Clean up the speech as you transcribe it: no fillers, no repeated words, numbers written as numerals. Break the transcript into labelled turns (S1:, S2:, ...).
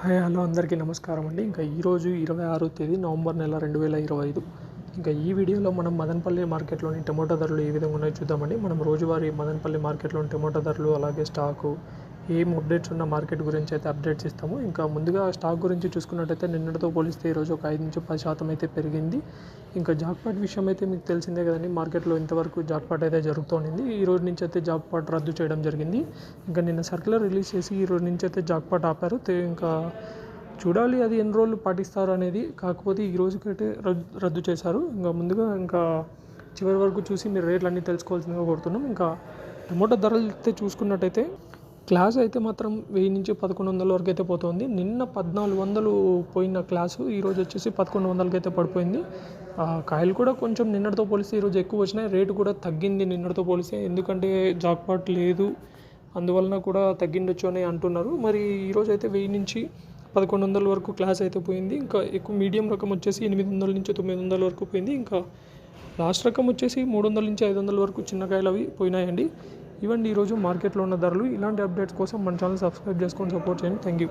S1: Hi hello అందరికీ నమస్కారం అండి. ఇంకా ఈరోజు 26వ తేదీ నవంబర్ నెల 2025. ఇంకా ఈ వీడియోలో మనం మదనపల్లి మార్కెట్లోని టమోటా ధరలు ఏ విధంగా ఉన్నాయో చూద్దామండి. మనం రోజువారీ మదనపల్లి మార్కెట్లోని టమోటా ధరలు అలాగే స్టాకు ఏం అప్డేట్స్ ఉన్న మార్కెట్ గురించి అయితే అప్డేట్స్ ఇస్తాము. ఇంకా ముందుగా స్టాక్ గురించి చూసుకున్నట్టయితే నిన్నటితో పోలిస్తే ఈరోజు ఒక 5-10% అయితే పెరిగింది. ఇంకా జాక్పాట్ విషయం అయితే మీకు తెలిసిందే కదండి. మార్కెట్లో ఇంతవరకు జాక్పాట్ అయితే జరుగుతోంది. ఈ రోజు నుంచి అయితే జాక్పాట్ రద్దు చేయడం జరిగింది. ఇంకా నిన్న సర్క్యులర్ రిలీజ్ చేసి ఈ రోజు నుంచి అయితే జాక్పాట్ ఆపారు. ఇంకా చూడాలి అది ఎన్ని రోజులు పాటిస్తారు అనేది. కాకపోతే ఈ రోజుకైతే రద్దు చేశారు. ఇంకా ముందుగా ఇంకా చివరి వరకు చూసి మీరు రేట్లు అన్నీ తెలుసుకోవాల్సిందిగా కోరుతున్నాం. ఇంకా టమోటా ధరలు అయితే చూసుకున్నట్టయితే క్లాస్ అయితే మాత్రం 1000-1100 వరకు అయితే పోతుంది. నిన్న 1400 పోయిన క్లాసు ఈరోజు వచ్చేసి 1100కి అయితే పడిపోయింది. కాయలు కూడా కొంచెం నిన్నటితో పోలిస్తే ఈరోజు ఎక్కువ వచ్చినాయి. రేటు కూడా తగ్గింది నిన్నటితో పోలిస్తే. ఎందుకంటే జాక్పాట్ లేదు, అందువలన కూడా తగ్గిండొచ్చు అని అంటున్నారు. మరి ఈరోజు అయితే 1000-1100 వరకు క్లాస్ అయితే పోయింది. ఇంకా ఎక్కువ మీడియం రకం వచ్చేసి 800-900 వరకు పోయింది. ఇంకా లాస్ట్ రకం వచ్చేసి 300-500 వరకు చిన్న కాయలు అవి పోయినాయండి. ఇవ్వండి ఈరోజు మార్కెట్లో ఉన్న ధరలు. ఇలాంటి అప్డేట్స్ కోసం మన ఛానల్ సబ్స్క్రైబ్ చేసుకొని సపోర్ట్ చేయండి. Thank you.